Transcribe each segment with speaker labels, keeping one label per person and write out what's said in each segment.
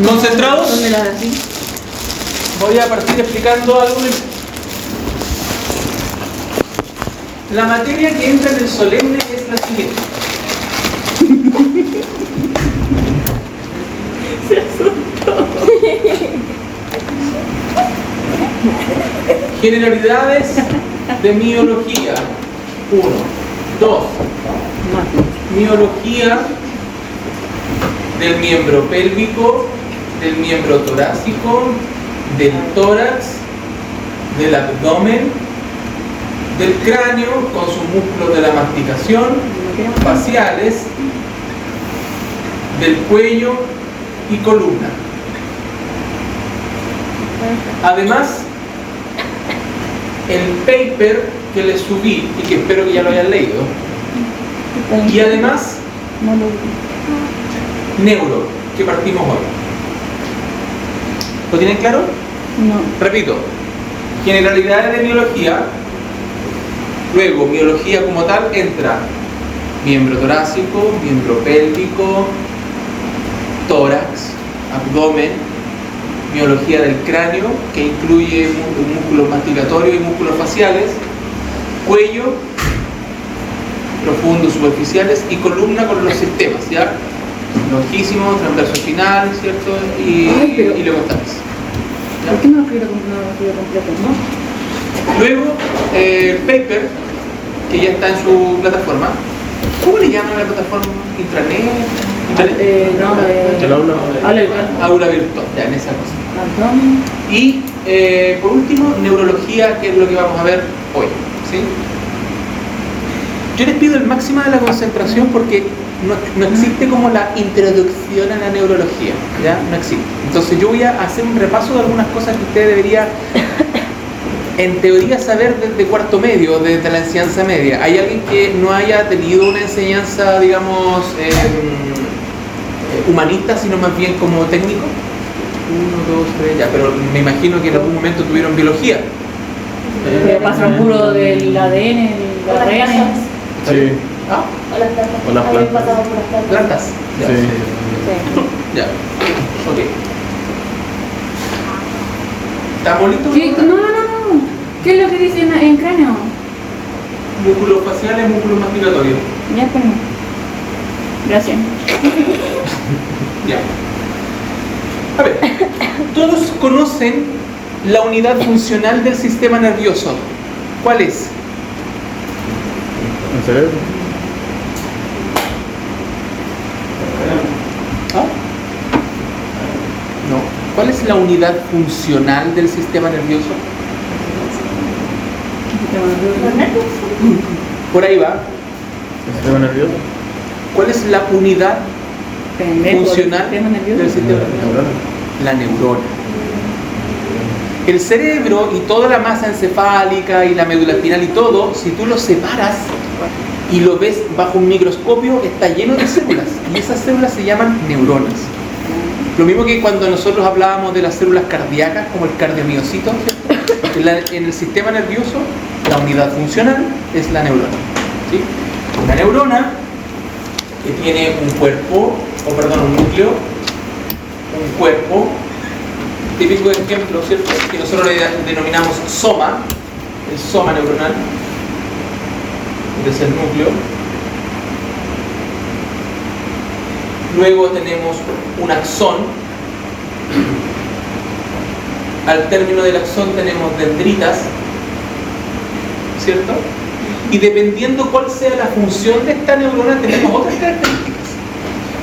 Speaker 1: ¿Concentrados?
Speaker 2: ¿Dónde las así?
Speaker 1: Voy a partir explicando algo. La materia que entra en el solemne es la siguiente.
Speaker 2: Se asustó.
Speaker 1: Generalidades de miología. 1. 2. Miología del miembro pélvico, del miembro torácico, del tórax, del abdomen, del cráneo con sus músculos de la masticación, faciales, del cuello y columna. Además, el paper que les subí y que espero que ya lo hayan leído, y además neuro, que partimos hoy. ¿Lo tienen claro?
Speaker 2: No.
Speaker 1: Repito, generalidades de biología, luego biología como tal entra miembro torácico, miembro pélvico, tórax, abdomen, miología del cráneo, que incluye músculos masticatorios y músculos faciales, cuello, profundos, superficiales, y columna con los sistemas, ¿ya? Lonjísimo, transverso final, ¿cierto? Y luego estás.
Speaker 2: ¿Por qué no lo escribo completo, no?
Speaker 1: Luego, el paper, que ya está en su plataforma. ¿Cómo le llaman a la plataforma? ¿Intranet?
Speaker 2: El
Speaker 1: Aula virtual, ya en esa cosa.
Speaker 2: abdomen.
Speaker 1: Y por último, neurología, que es lo que vamos a ver hoy, ¿sí? Yo les pido el máximo de la concentración porque no existe como la introducción a la neurología, ¿ya? No existe. Entonces yo voy a hacer un repaso de algunas cosas que usted debería, en teoría, saber desde cuarto medio, desde la enseñanza media. ¿Hay alguien que no haya tenido una enseñanza, digamos, humanista, sino más bien como técnico? 1, 2, 3, ya, pero me imagino que en algún momento tuvieron biología.
Speaker 2: Pasan puro del ADN, el ARN.
Speaker 3: Sí.
Speaker 1: ¿Ah?
Speaker 4: O las plantas.
Speaker 3: O las plantas.
Speaker 4: Habían pasado por las plantas.
Speaker 1: ¿Plantas? Ya.
Speaker 3: Sí.
Speaker 1: Ya. Ok. ¿Estamos listos?
Speaker 2: ¿Qué? No. ¿Qué es lo que dice en cráneo?
Speaker 1: Músculos faciales, músculos masticatorios.
Speaker 2: Ya, espérame. Gracias.
Speaker 1: Ya. A ver, todos conocen la unidad funcional del sistema nervioso. ¿Cuál es?
Speaker 3: ¿En cerebro?
Speaker 1: ¿Ah? No. ¿Cuál es la unidad funcional del sistema nervioso?
Speaker 4: Los nervios.
Speaker 1: Por ahí va.
Speaker 3: ¿El sistema nervioso?
Speaker 1: ¿Cuál es la unidad funcional
Speaker 2: del nervioso.
Speaker 1: del sistema nervioso? La neurona. El cerebro y toda la masa encefálica y la médula espinal y todo, si tú lo separas y lo ves bajo un microscopio, está lleno de células, y esas células se llaman neuronas. Lo mismo que cuando nosotros hablábamos de las células cardíacas, como el cardiomiocito, ¿cierto? En el sistema nervioso, la unidad funcional es la neurona, ¿sí? Una neurona que tiene un núcleo, un cuerpo, típico ejemplo, ¿cierto? Que nosotros le denominamos soma, el soma neuronal, que es el núcleo. Luego tenemos un axón. Al término del axón tenemos dendritas, ¿cierto? Y dependiendo cuál sea la función de esta neurona, tenemos otras características.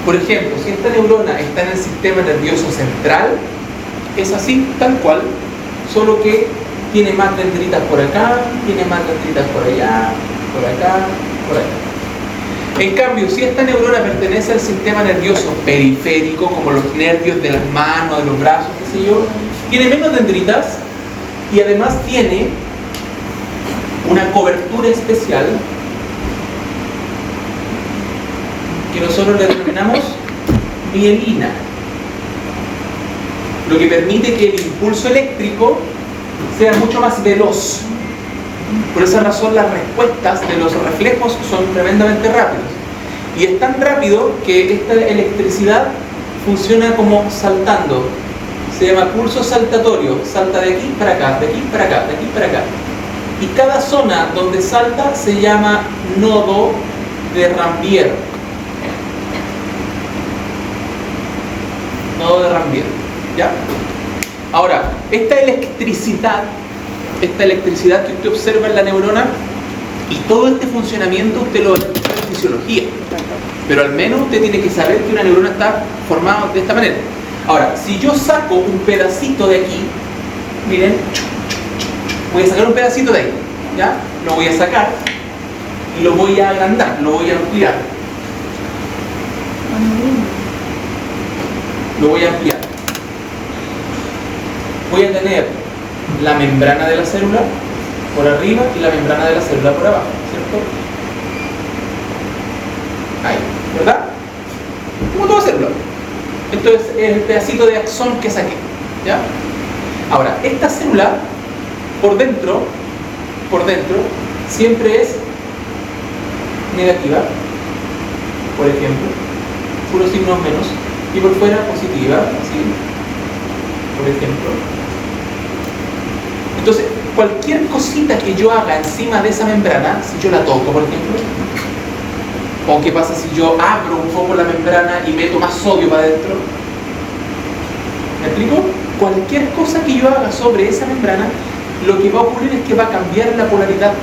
Speaker 1: Por ejemplo, si esta neurona está en el sistema nervioso central, es así, tal cual, solo que tiene más dendritas por acá, tiene más dendritas por allá, por acá, por allá. En cambio, si esta neurona pertenece al sistema nervioso periférico, como los nervios de las manos, de los brazos, qué sé yo, tiene menos dendritas y además tiene una cobertura especial que nosotros le denominamos mielina, lo que permite que el impulso eléctrico sea mucho más veloz. Por esa razón las respuestas de los reflejos son tremendamente rápidos. Y es tan rápido que esta electricidad funciona como saltando. Se llama pulso saltatorio. Salta de aquí para acá, de aquí para acá, de aquí para acá. Y cada zona donde salta se llama nodo de Rambier. Nodo de Rambier. ¿Ya? Ahora, esta electricidad que usted observa en la neurona y todo este funcionamiento usted lo ve en fisiología. Pero al menos usted tiene que saber que una neurona está formada de esta manera. Ahora, si yo saco un pedacito de aquí, miren, voy a sacar un pedacito de ahí, ¿ya? Lo voy a sacar y lo voy a agrandar, lo voy a ampliar. Lo voy a ampliar. Voy a tener la membrana de la célula por arriba y la membrana de la célula por abajo, ¿cierto? Ahí, ¿verdad? Como toda célula. Esto es el pedacito de axón que saqué, ¿ya? Ahora, esta célula por dentro siempre es negativa, por ejemplo, puros signos menos, y por fuera positiva, así, por ejemplo. Entonces, cualquier cosita que yo haga encima de esa membrana, si yo la toco, por ejemplo, o qué pasa si yo abro un poco la membrana y meto más sodio para adentro, ¿me explico? Cualquier cosa que yo haga sobre esa membrana, lo que va a ocurrir es que va a cambiar la polaridad.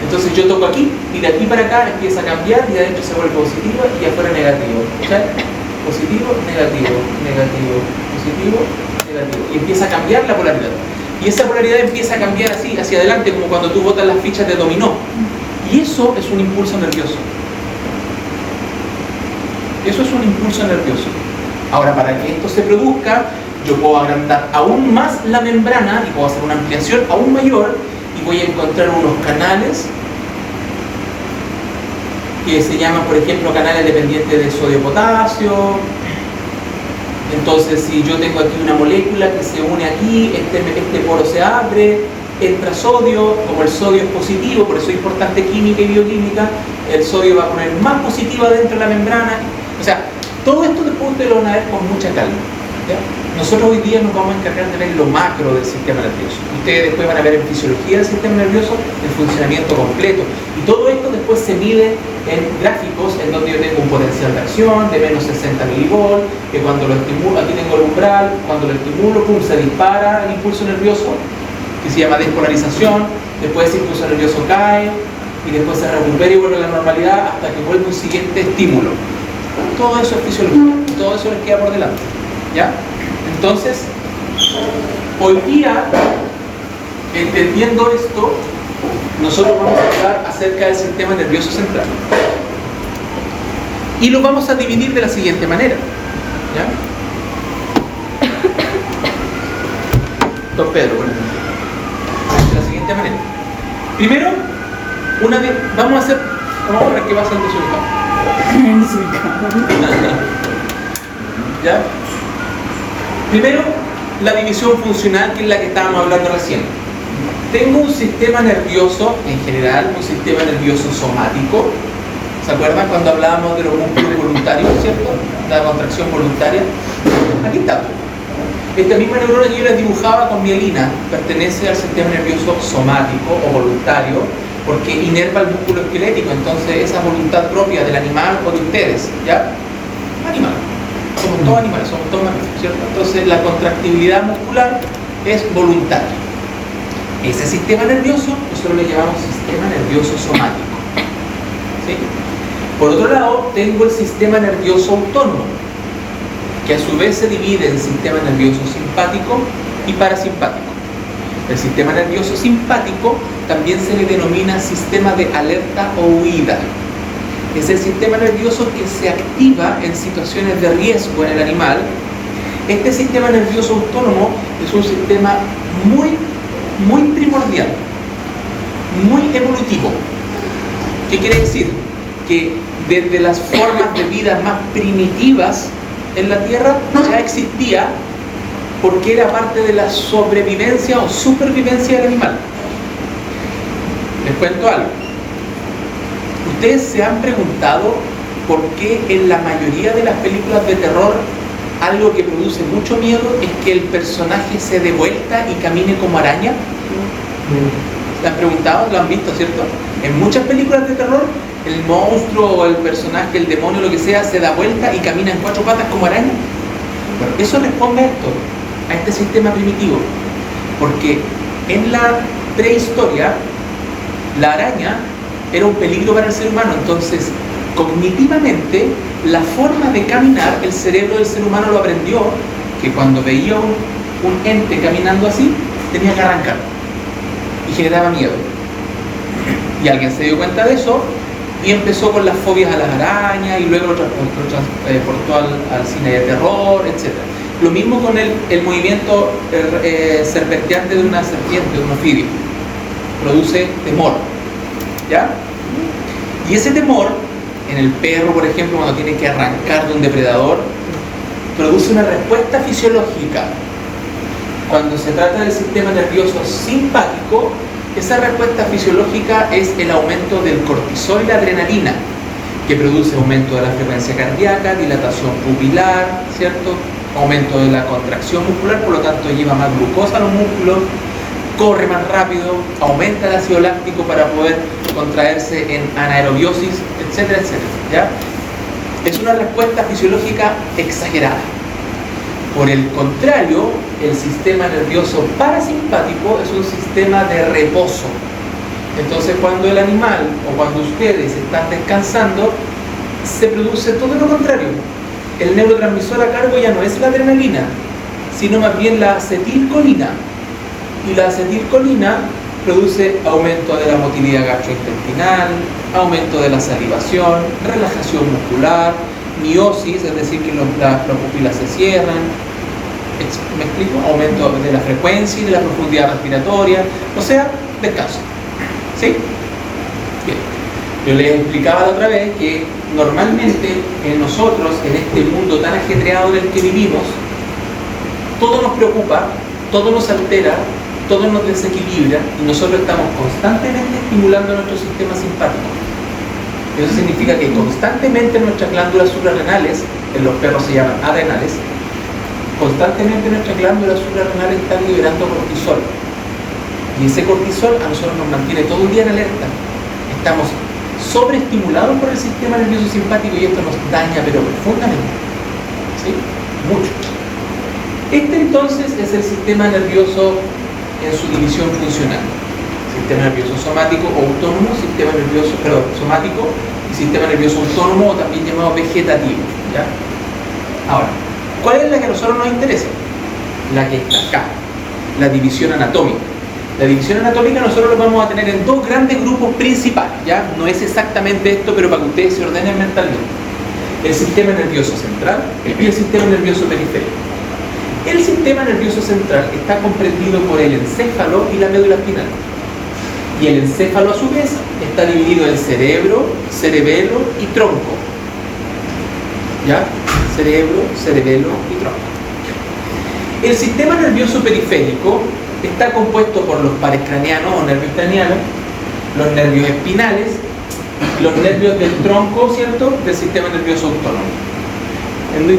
Speaker 1: Entonces yo toco aquí y de aquí para acá empieza a cambiar y adentro se vuelve positivo y afuera negativo. ¿Sabes? Positivo, negativo, negativo, positivo, negativo. Y empieza a cambiar la polaridad. Y esa polaridad empieza a cambiar así, hacia adelante, como cuando tú botas las fichas de dominó. Y eso es un impulso nervioso. Eso es un impulso nervioso. Ahora, para que esto se produzca, yo puedo agrandar aún más la membrana y puedo hacer una ampliación aún mayor y voy a encontrar unos canales que se llaman, por ejemplo, canales dependientes de sodio-potasio. Entonces, si yo tengo aquí una molécula que se une aquí, este poro se abre, entra sodio, como el sodio es positivo, por eso es importante química y bioquímica, el sodio va a poner más positiva dentro de la membrana. O sea, todo esto después ustedes lo van a ver con mucha calma, ¿ya? Nosotros hoy día nos vamos a encargar de ver lo macro del sistema nervioso. Ustedes después van a ver en fisiología del sistema nervioso el funcionamiento completo. Y todo esto después se mide en gráficos en donde yo tengo un potencial de acción de menos 60 milivolt, que cuando lo estimulo, aquí tengo el umbral, cuando lo estimulo, pum, se dispara el impulso nervioso, que se llama despolarización, después ese impulso nervioso cae, y después se recupera y vuelve a la normalidad hasta que vuelve un siguiente estímulo. Todo eso es fisiología, todo eso les queda por delante, ¿ya? Entonces, hoy día, entendiendo esto, nosotros vamos a hablar acerca del sistema nervioso central. Y lo vamos a dividir de la siguiente manera, ¿ya? Don Pedro, bueno, de la siguiente manera. Primero, vamos a ver qué pasa ante su hija. ¿Ya? Primero, la división funcional, que es la que estábamos hablando recién. Tengo un sistema nervioso, en general, un sistema nervioso somático. ¿Se acuerdan cuando hablábamos de los músculos voluntarios, cierto? La contracción voluntaria. Aquí está. Esta misma neurona que yo les dibujaba con mielina pertenece al sistema nervioso somático o voluntario, porque inerva el músculo esquelético. Entonces esa voluntad propia del animal o de ustedes, ¿ya? Animal. Somos todos animales, somos todos mamíferos, ¿cierto? Entonces la contractibilidad muscular es voluntaria. Ese sistema nervioso nosotros le llamamos sistema nervioso somático, ¿sí? Por otro lado, tengo el sistema nervioso autónomo, que a su vez se divide en sistema nervioso simpático y parasimpático. El sistema nervioso simpático también se le denomina sistema de alerta o huida. Es el sistema nervioso que se activa en situaciones de riesgo en el animal. Este sistema nervioso autónomo es un sistema muy primordial, muy evolutivo. ¿Qué quiere decir? Que desde las formas de vida más primitivas en la Tierra ya existía, porque era parte de la sobrevivencia o supervivencia del animal. Les cuento algo. ¿Ustedes se han preguntado por qué en la mayoría de las películas de terror algo que produce mucho miedo es que el personaje se dé vuelta y camine como araña. ¿Se han preguntado? ¿Lo han visto, cierto? En muchas películas de terror, el monstruo o el personaje, el demonio, lo que sea, se da vuelta y camina en 4 patas como araña. Bueno, eso responde a esto, a este sistema primitivo. Porque en la prehistoria, la araña era un peligro para el ser humano. Entonces, cognitivamente, la forma de caminar, el cerebro del ser humano lo aprendió, que cuando veía un ente caminando así, tenía que arrancar. Y generaba miedo. Y alguien se dio cuenta de eso y empezó con las fobias a las arañas y luego lo transportó al cine de terror, etc. Lo mismo con el movimiento serpenteante de una serpiente, de un ofidio. Produce temor. ¿Ya? Y ese temor, en el perro, por ejemplo, cuando tiene que arrancar de un depredador, produce una respuesta fisiológica. Cuando se trata del sistema nervioso simpático, esa respuesta fisiológica es el aumento del cortisol y la adrenalina, que produce aumento de la frecuencia cardíaca, dilatación pupilar, ¿cierto? Aumento de la contracción muscular, por lo tanto lleva más glucosa a los músculos, corre más rápido, aumenta el ácido láctico para poder contraerse en anaerobiosis, etcétera, etcétera, ¿ya? Es una respuesta fisiológica exagerada. Por el contrario, el sistema nervioso parasimpático es un sistema de reposo. Entonces, cuando el animal o cuando ustedes están descansando, se produce todo lo contrario. El neurotransmisor a cargo ya no es la adrenalina, sino más bien la acetilcolina. Y la acetilcolina produce aumento de la motilidad gastrointestinal, aumento de la salivación, relajación muscular, miosis, es decir, que las pupilas se cierran. ¿Me explico? Aumento de la frecuencia y de la profundidad respiratoria, o sea, descanso. ¿Sí? Bien. Yo les explicaba la otra vez que normalmente nosotros, en este mundo tan ajetreado en el que vivimos, todo nos preocupa, todo nos altera, todo nos desequilibra y nosotros estamos constantemente estimulando nuestro sistema simpático. Eso significa que constantemente nuestras glándulas suprarrenales, en los perros se llaman adrenales, constantemente nuestras glándulas suprarrenales están liberando cortisol. Y ese cortisol a nosotros nos mantiene todo el día en alerta. Estamos sobreestimulados por el sistema nervioso simpático y esto nos daña, pero profundamente. ¿Sí? Mucho. Este entonces es el sistema nervioso en su división funcional. Sistema nervioso somático o autónomo, somático y sistema nervioso autónomo o también llamado vegetativo. ¿Ya? Ahora, ¿cuál es la que a nosotros nos interesa? La que está acá, la división anatómica. La división anatómica nosotros lo vamos a tener en 2 grandes grupos principales, ¿ya? No es exactamente esto, pero para que ustedes se ordenen mentalmente. El sistema nervioso central y el sistema nervioso periférico. El sistema nervioso central está comprendido por el encéfalo y la médula espinal. Y el encéfalo a su vez está dividido en cerebro, cerebelo y tronco. ¿Ya? Cerebro, cerebelo y tronco. El sistema nervioso periférico está compuesto por los pares craneanos o nervios craneanos, los nervios espinales, los nervios del tronco, ¿cierto?, del sistema nervioso autónomo.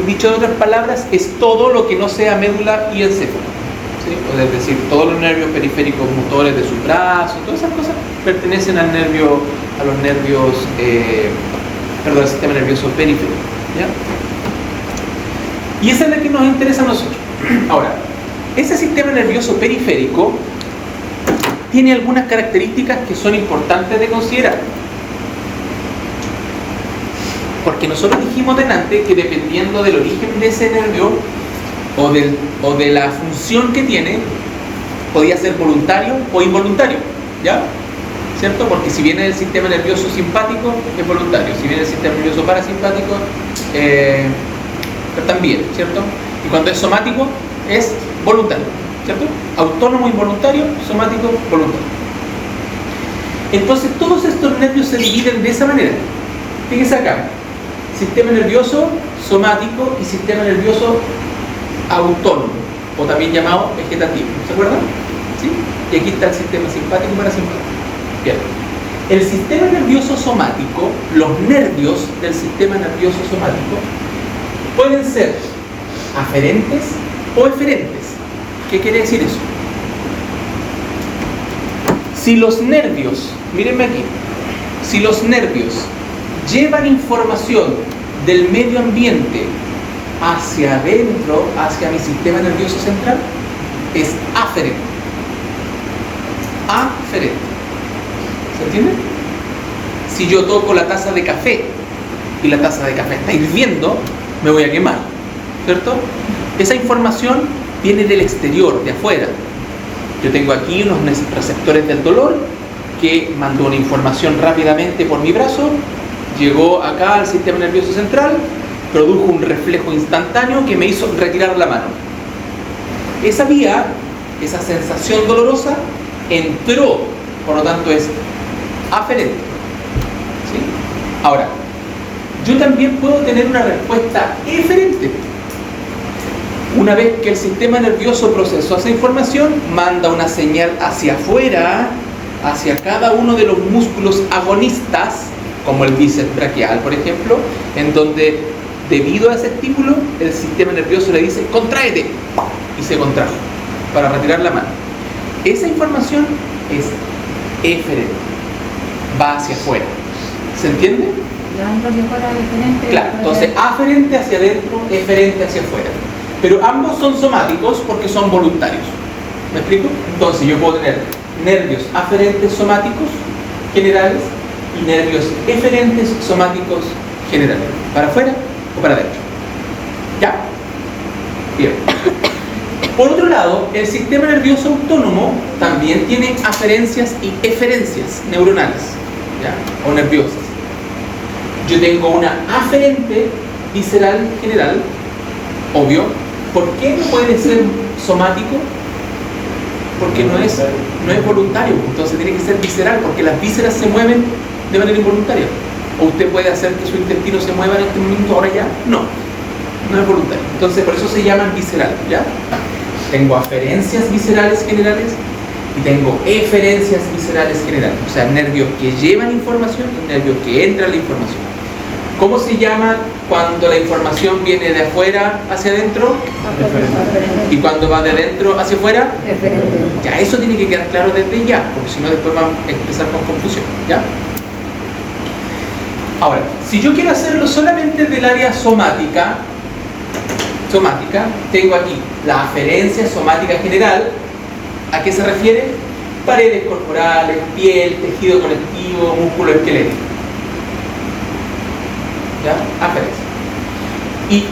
Speaker 1: Dicho de otras palabras, es todo lo que no sea médula y encéfalo, ¿sí? Es decir, todos los nervios periféricos motores de sus brazos, todas esas cosas pertenecen al sistema nervioso periférico, ¿ya? Y esa es la que nos interesa a nosotros. Ahora, ese sistema nervioso periférico tiene algunas características que son importantes de considerar. Porque nosotros dijimos delante que dependiendo del origen de ese nervio o de la función que tiene, podía ser voluntario o involuntario, ¿ya? ¿Cierto? Porque si viene del sistema nervioso simpático, es voluntario. Si viene del sistema nervioso parasimpático, también, ¿cierto? Y cuando es somático, es voluntario, ¿cierto? Autónomo involuntario, somático voluntario. Entonces todos estos nervios se dividen de esa manera. Fíjense acá, sistema nervioso somático y sistema nervioso autónomo, o también llamado vegetativo, ¿se acuerdan? ¿Sí? Y aquí está el sistema simpático y parasimpático. Bien. El sistema nervioso somático, los nervios del sistema nervioso somático pueden ser aferentes o eferentes. ¿Qué quiere decir eso? Si los nervios, mírenme aquí, si los nervios llevan información del medio ambiente hacia adentro, hacia mi sistema nervioso central, es aferente. Aferente. ¿Se entiende? Si yo toco la taza de café y la taza de café está hirviendo, me voy a quemar, ¿cierto? Esa información viene del exterior, de afuera. Yo tengo aquí unos receptores del dolor que mandó una información rápidamente por mi brazo, llegó acá al sistema nervioso central, produjo un reflejo instantáneo que me hizo retirar la mano. Esa vía, esa sensación dolorosa, entró, por lo tanto es aferente. ¿Sí? Ahora, yo también puedo tener una respuesta eferente. Una vez que el sistema nervioso procesó esa información, manda una señal hacia afuera, hacia cada uno de los músculos agonistas, como el bíceps braquial, por ejemplo, en donde, debido a ese estímulo, el sistema nervioso le dice, contráete, y se contrajo, para retirar la mano. Esa información es eferente, va hacia afuera. ¿Se entiende? Claro, entonces aferente hacia adentro, eferente hacia afuera. Pero ambos son somáticos porque son voluntarios. ¿Me explico? Entonces yo puedo tener nervios aferentes somáticos generales y nervios eferentes somáticos generales. ¿Para afuera o para adentro? ¿Ya? Bien. Por otro lado, el sistema nervioso autónomo también tiene aferencias y eferencias neuronales, ¿ya? O nerviosas. Yo tengo una aferente visceral general, obvio. ¿Por qué no puede ser somático? Porque no es voluntario, entonces tiene que ser visceral, porque las vísceras se mueven de manera involuntaria. ¿O usted puede hacer que su intestino se mueva en este momento, ahora ya? No es voluntario. Entonces por eso se llaman visceral, ¿ya? Tengo aferencias viscerales generales y tengo eferencias viscerales generales, o sea, nervios que llevan información y nervios que entran la información. ¿Cómo se llama cuando la información viene de afuera hacia adentro? ¿Y cuando va de adentro hacia afuera? Ya, eso tiene que quedar claro desde ya, porque si no después vamos a empezar con confusión, ¿ya? Ahora, si yo quiero hacerlo solamente del área somática, tengo aquí la aferencia somática general. ¿A qué se refiere? Paredes corporales, piel, tejido conectivo, músculo esquelético. ¿Ya? Aferencia. Y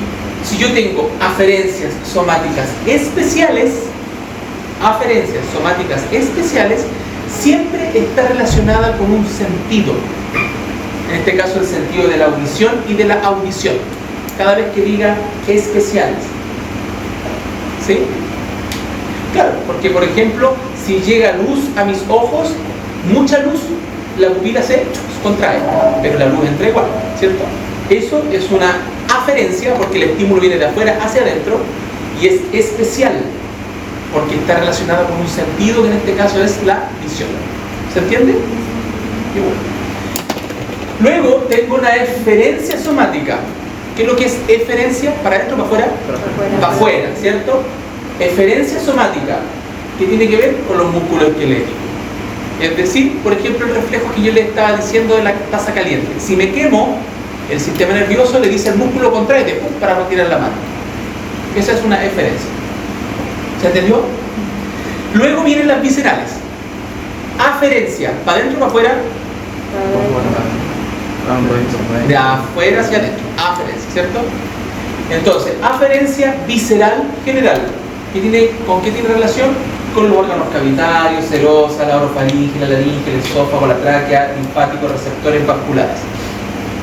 Speaker 1: si yo tengo aferencias somáticas especiales, siempre está relacionada con un sentido. En este caso el sentido de la audición y de la audición. Cada vez que diga especiales. ¿Sí? Claro, porque por ejemplo, si llega luz a mis ojos, mucha luz, la pupila se contrae, pero la luz entra igual, ¿cierto? Eso es una aferencia porque el estímulo viene de afuera hacia adentro y es especial porque está relacionado con un sentido que en este caso es la visión. ¿Se entiende? Y bueno. Luego tengo una eferencia somática. ¿Qué es lo que es eferencia? ¿Para adentro o para afuera? Para afuera, ¿cierto? Eferencia somática, que tiene que ver con los músculos esqueléticos. Es decir, por ejemplo, el reflejo que yo le estaba diciendo de la taza caliente. Si me quemo, el sistema nervioso le dice al músculo contráete para retirar la mano. Esa es una eferencia. ¿Se entendió? Luego vienen las viscerales. Aferencia, ¿para adentro o para afuera? De afuera hacia adentro. Aferencia, ¿cierto? Entonces, aferencia visceral general. ¿Con qué tiene relación? Con los órganos cavitarios, serosa, la orofaringe, la laringe, el esófago, la tráquea, linfáticos, receptores vasculares.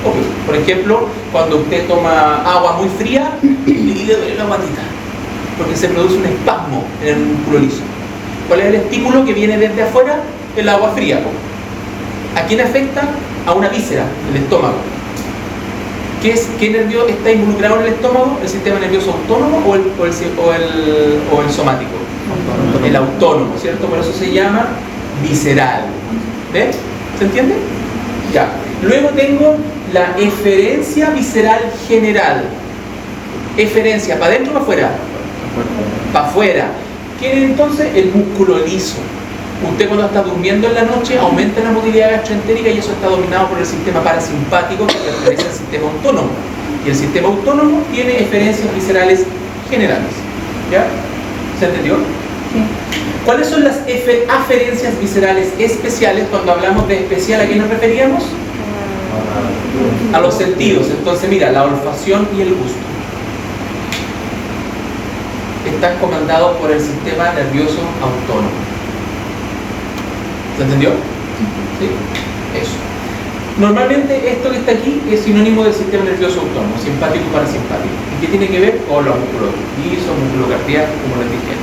Speaker 1: Obvio. Por ejemplo, cuando usted toma agua muy fría y le duele la guatita, porque se produce un espasmo en el músculo liso. ¿Cuál es el estímulo que viene desde afuera? El agua fría. ¿A quién afecta? A una víscera, el estómago. ¿Qué nervio está involucrado en el estómago? ¿El sistema nervioso autónomo o el somático? Autónomo. El autónomo, ¿cierto? Por eso se llama visceral. ¿Ves? ¿Se entiende? Ya. Luego tengo la eferencia visceral general. Eferencia, ¿para adentro o para afuera? Para afuera. ¿Quién es entonces? El músculo liso. Usted cuando está durmiendo en la noche aumenta la motilidad gastroentérica y eso está dominado por el sistema parasimpático que pertenece al sistema autónomo. Y el sistema autónomo tiene eferencias viscerales generales. ¿Ya? ¿Se entendió?
Speaker 2: Sí.
Speaker 1: ¿Cuáles son las aferencias viscerales especiales? Cuando hablamos de especial, ¿a qué nos referíamos? A los sentidos. Entonces mira, la olfacción y el gusto están comandados por el sistema nervioso autónomo. ¿Se entendió? ¿Sí? Eso. Normalmente esto que está aquí es sinónimo del sistema nervioso autónomo, simpático y parasimpático. ¿Y qué tiene que ver? Con los músculos lisos, músculo cardíaco, como les dije.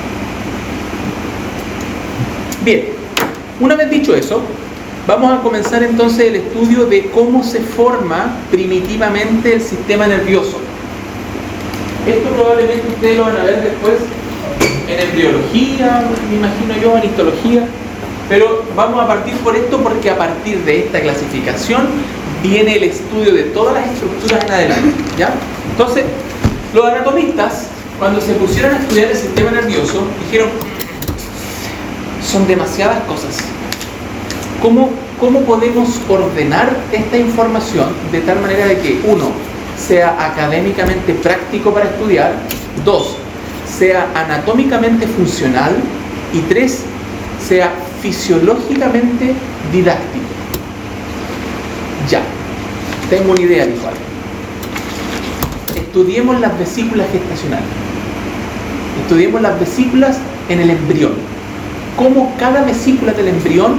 Speaker 1: Bien, una vez dicho eso, vamos a comenzar entonces el estudio de cómo se forma primitivamente el sistema nervioso. Esto probablemente ustedes lo van a ver después en embriología, me imagino yo, en histología, pero vamos a partir por esto porque a partir de esta clasificación viene el estudio de todas las estructuras en adelante, ¿ya? Entonces, los anatomistas, cuando se pusieron a estudiar el sistema nervioso, dijeron, son demasiadas cosas. ¿Cómo podemos ordenar esta información de tal manera de que, uno, sea académicamente práctico para estudiar, dos, sea anatómicamente funcional y tres, sea fisiológicamente didáctico? Ya, tengo una idea visual. Estudiemos las vesículas gestacionales. Estudiemos las vesículas en el embrión. Cómo cada vesícula del embrión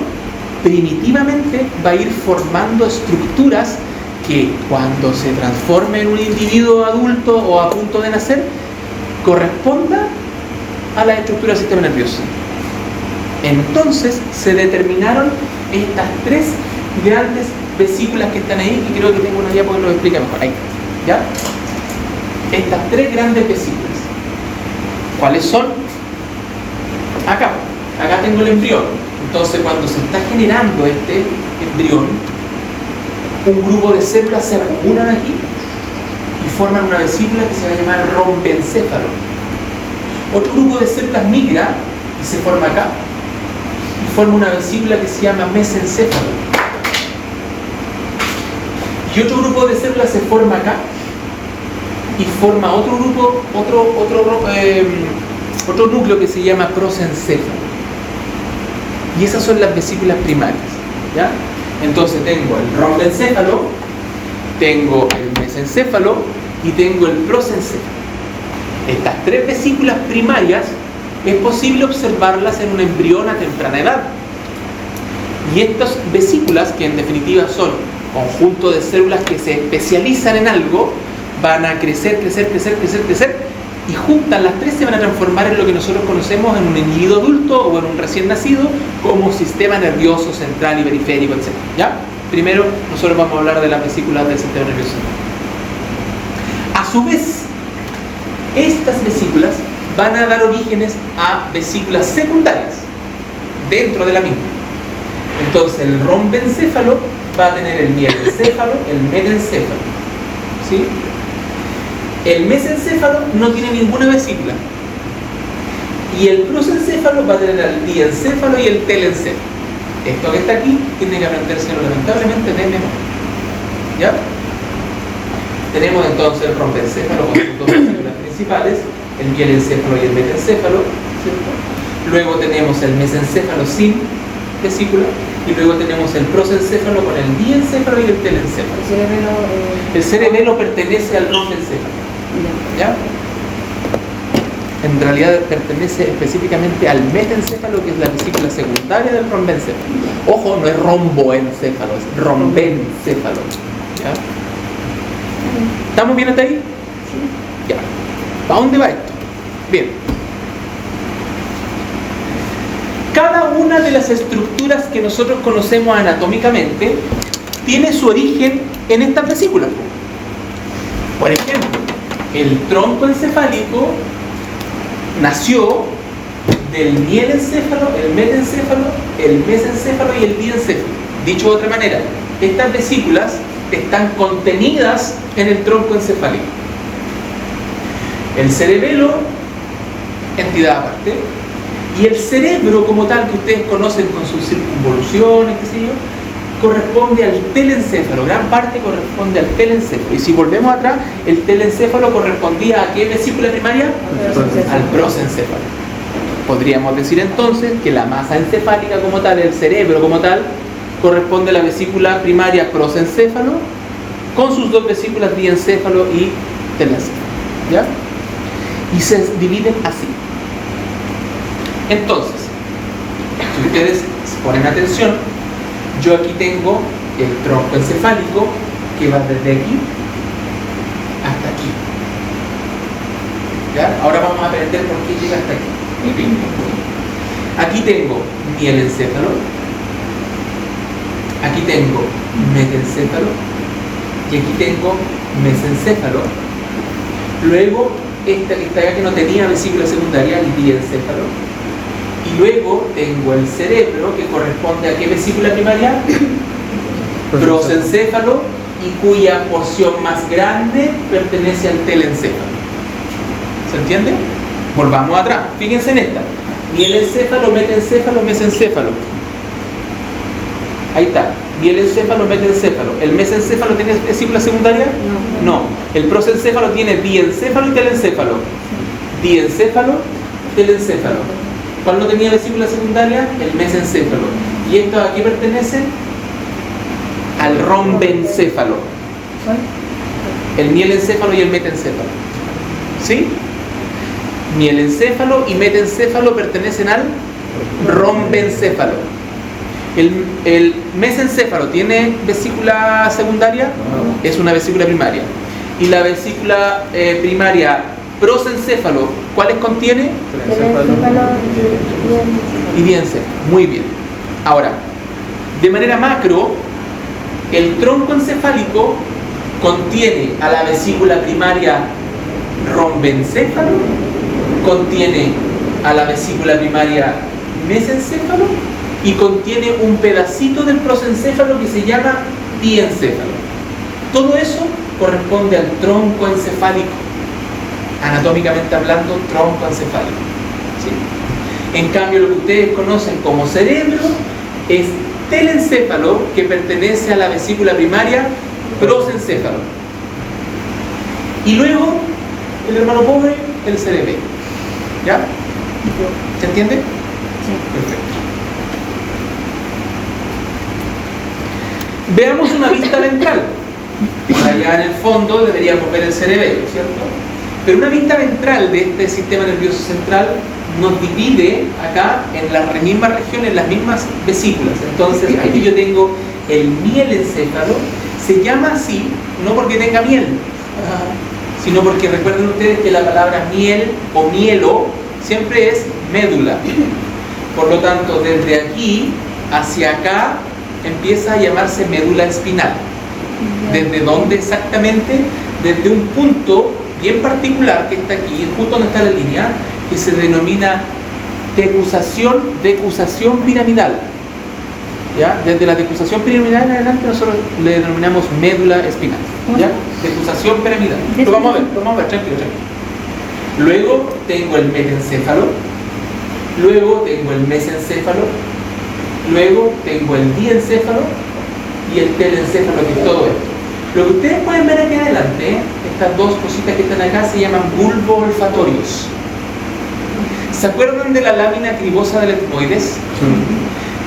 Speaker 1: primitivamente va a ir formando estructuras que cuando se transforme en un individuo adulto o a punto de nacer, corresponda a la estructura del sistema nervioso. Entonces se determinaron estas tres grandes vesículas que están ahí, y creo que tengo una diapo que lo explica mejor. Ahí, ¿ya? Estas tres grandes vesículas. ¿Cuáles son? Acá tengo el embrión. Entonces cuando se está generando este embrión, un grupo de células se acumulan aquí y forman una vesícula que se va a llamar rombencéfalo. Otro grupo de células migra y se forma acá y forma una vesícula que se llama mesencéfalo. Y otro grupo de células se forma acá y forma otro grupo, otro núcleo que se llama prosencéfalo. Y esas son las vesículas primarias, ¿ya? Entonces tengo el rombencéfalo, tengo el mesencéfalo y tengo el prosencéfalo. Estas tres vesículas primarias es posible observarlas en un embrión a temprana edad. Y estas vesículas, que en definitiva son conjunto de células que se especializan en algo, van a crecer, y juntas las tres se van a transformar en lo que nosotros conocemos en un individuo adulto o en un recién nacido como sistema nervioso central y periférico, etc. ¿Ya? Primero nosotros vamos a hablar de las vesículas del sistema nervioso central. A su vez, estas vesículas van a dar orígenes a vesículas secundarias dentro de la misma. Entonces el rombencéfalo va a tener el mielencéfalo, el metencéfalo, ¿sí? El mesencéfalo no tiene ninguna vesícula. Y el prosencéfalo va a tener el diencéfalo y el telencéfalo. Esto que está aquí tiene que aprenderselo lamentablemente de memoria. ¿Ya? Tenemos entonces el rombencéfalo con sus dos vesículas principales, el mielencéfalo y el metencéfalo, ¿cierto? Luego tenemos el mesencéfalo sin vesícula, y luego tenemos el prosencéfalo con el diencéfalo y el telencéfalo. El cerebelo pertenece al rombencéfalo. ¿Ya? En realidad pertenece específicamente al metencéfalo, que es la vesícula secundaria del rombencéfalo. Ojo, no es romboencéfalo, es rombencéfalo. ¿Ya? ¿Estamos bien hasta ahí? Ya. ¿Para dónde va esto? Bien. Cada una de las estructuras que nosotros conocemos anatómicamente tiene su origen en estas vesículas. Por ejemplo, el tronco encefálico nació del mielencéfalo, el metencéfalo, el mesencéfalo y el diencéfalo. Dicho de otra manera, estas vesículas están contenidas en el tronco encefálico. El cerebelo, entidad aparte, y el cerebro como tal que ustedes conocen con sus circunvoluciones, qué sé yo, corresponde al telencéfalo, gran parte corresponde al telencéfalo. Y si volvemos atrás, el telencéfalo correspondía a ¿qué vesícula primaria? Al prosencéfalo. Podríamos decir entonces que la masa encefálica como tal, el cerebro como tal, corresponde a la vesícula primaria prosencéfalo con sus dos vesículas diencéfalo y telencéfalo. ¿Ya? Y se dividen así. Entonces, si ustedes ponen atención, yo aquí tengo el tronco encefálico que va desde aquí hasta aquí. ¿Ya? Ahora vamos a aprender por qué llega hasta aquí. Aquí tengo mielencéfalo, aquí tengo metencéfalo y aquí tengo mesencéfalo. Luego, esta acá que no tenía vesícula secundaria, el diencéfalo. Y luego tengo el cerebro, que corresponde a ¿qué vesícula primaria? Prosencéfalo, y cuya porción más grande pertenece al telencéfalo. ¿Se entiende? Volvamos atrás, fíjense en esta. Mielencéfalo, metencéfalo, mesencéfalo. Ahí está. Mielencéfalo, metencéfalo. ¿El mesencéfalo tiene vesícula secundaria? No. El prosencéfalo tiene diencéfalo y telencéfalo. Diencéfalo, telencéfalo. ¿Cuál no tenía vesícula secundaria? El mesencéfalo. ¿Y esto a qué pertenece? Al rombencéfalo. El mielencéfalo y el metencéfalo. ¿Sí? Mielencéfalo y metencéfalo pertenecen al rombencéfalo. ¿El mesencéfalo tiene vesícula secundaria?
Speaker 3: No.
Speaker 1: Es una vesícula primaria. ¿Y la vesícula primaria prosencéfalo, cuáles contiene? Y diencéfalo. Muy bien. Ahora, de manera macro, el tronco encefálico contiene a la vesícula primaria rombencéfalo, contiene a la vesícula primaria mesencéfalo y contiene un pedacito del prosencéfalo que se llama diencéfalo. Todo eso corresponde al tronco encefálico, anatómicamente hablando, tronco encefálico. ¿Sí? En cambio, lo que ustedes conocen como cerebro es telencéfalo, que pertenece a la vesícula primaria prosencéfalo. Y luego, el hermano pobre, el cerebelo. ¿Ya? ¿Se entiende?
Speaker 2: Sí.
Speaker 1: Perfecto. Veamos una vista ventral. Por allá en el fondo deberíamos ver el cerebelo, ¿cierto? Pero una vista ventral de este sistema nervioso central nos divide acá en las mismas regiones, las mismas vesículas. Entonces, aquí yo tengo el mielencéfalo. Se llama así, no porque tenga miel, sino porque recuerden ustedes que la palabra miel o mielo siempre es médula. Por lo tanto, desde aquí hacia acá empieza a llamarse médula espinal. ¿Desde dónde exactamente? Desde un punto bien particular que está aquí, justo donde está la línea, que se denomina decusación piramidal. ¿Ya? Desde la decusación piramidal en adelante nosotros le denominamos médula espinal. ¿Ya? Decusación piramidal. Lo vamos a ver, tranquilo. Luego tengo el metencéfalo, luego tengo el mesencéfalo, luego tengo el diencéfalo y el telencéfalo, que es todo esto. Lo que ustedes pueden ver aquí adelante, estas dos cositas que están acá se llaman bulbo olfatorios. ¿Se acuerdan de la lámina cribosa del etmoides?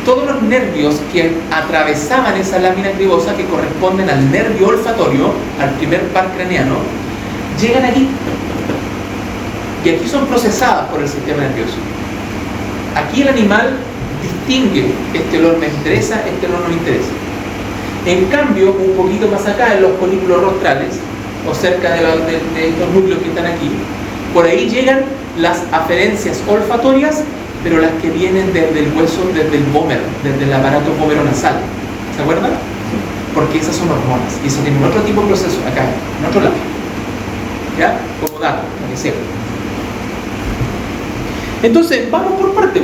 Speaker 1: Todos los nervios que atravesaban esa lámina cribosa, que corresponden al nervio olfatorio, al primer par craneano, llegan aquí. Y aquí son procesadas por el sistema nervioso. Aquí el animal distingue: este olor me interesa, este olor no me interesa. En cambio, un poquito más acá, en los polículos rostrales, o cerca de estos núcleos que están aquí, por ahí llegan las aferencias olfatorias, pero las que vienen desde el hueso, desde el vómero, desde el aparato vómero-nasal. ¿Se acuerdan? Porque esas son hormonas, y eso tiene otro tipo de proceso acá, en otro lado. ¿Ya? Como dato, para que sepan. Entonces, vamos por parte.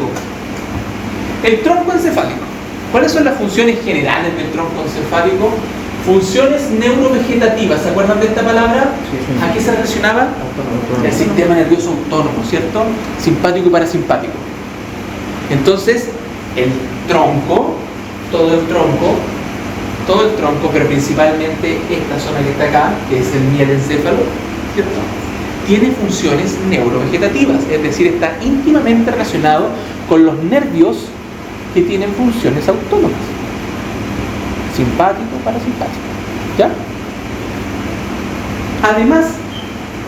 Speaker 1: El tronco encefálico. ¿Cuáles son las funciones generales del tronco encefálico? Funciones neurovegetativas, ¿se acuerdan de esta palabra?
Speaker 3: Sí.
Speaker 1: ¿A qué se relacionaba? El sistema nervioso autónomo, ¿cierto? Simpático y parasimpático. Entonces, el tronco, todo el tronco, pero principalmente esta zona que está acá, que es el mielencéfalo, ¿cierto? Tiene funciones neurovegetativas, es decir, está íntimamente relacionado con los nervios que tienen funciones autónomas. Simpático, parasimpático. ¿Ya? Además,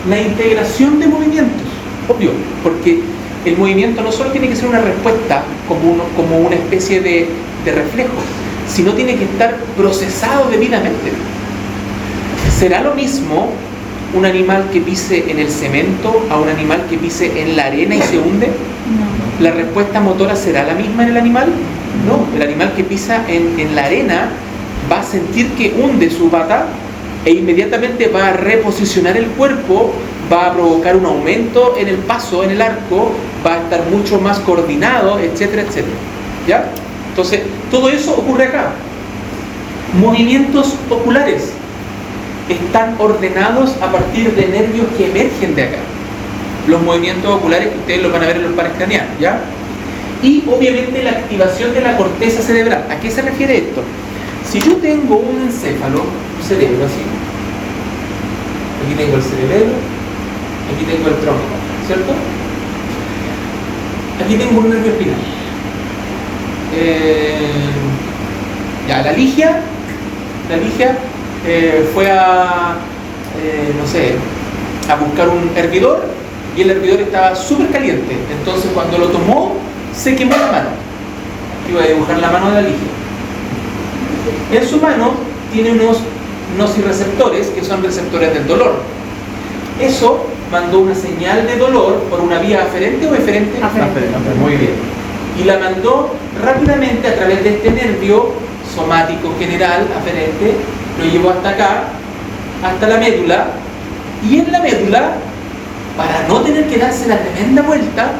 Speaker 1: la integración de movimientos, obvio, porque el movimiento no solo tiene que ser una respuesta como una especie de reflejo, sino tiene que estar procesado debidamente. ¿Será lo mismo un animal que pise en el cemento a un animal que pise en la arena y se hunde?
Speaker 2: No.
Speaker 1: ¿La respuesta motora será la misma en el animal? No, el animal que pisa en la arena va a sentir que hunde su pata e inmediatamente va a reposicionar el cuerpo, va a provocar un aumento en el paso, en el arco, va a estar mucho más coordinado, etcétera, etcétera. ¿Ya? Entonces, todo eso ocurre acá. Movimientos oculares están ordenados a partir de nervios que emergen de acá. Los movimientos oculares que ustedes los van a ver en los pares craneales, ¿ya? Y obviamente la activación de la corteza cerebral. ¿A qué se refiere esto? Si yo tengo un encéfalo, un cerebro así, aquí tengo el cerebelo, aquí tengo el tronco, ¿cierto? Aquí tengo un nervio espinal. Ya, la ligia fue a, no sé, a buscar un hervidor y el hervidor estaba súper caliente. Entonces cuando lo tomó, se quemó la mano. Iba a dibujar la mano de la ligia. En su mano tiene unos nociceptores que son receptores del dolor. Eso mandó una señal de dolor por una vía aferente o eferente.
Speaker 2: Aferente.
Speaker 1: Muy bien. Y la mandó rápidamente a través de este nervio somático general aferente, lo llevó hasta acá, hasta la médula, y en la médula, para no tener que darse la tremenda vuelta,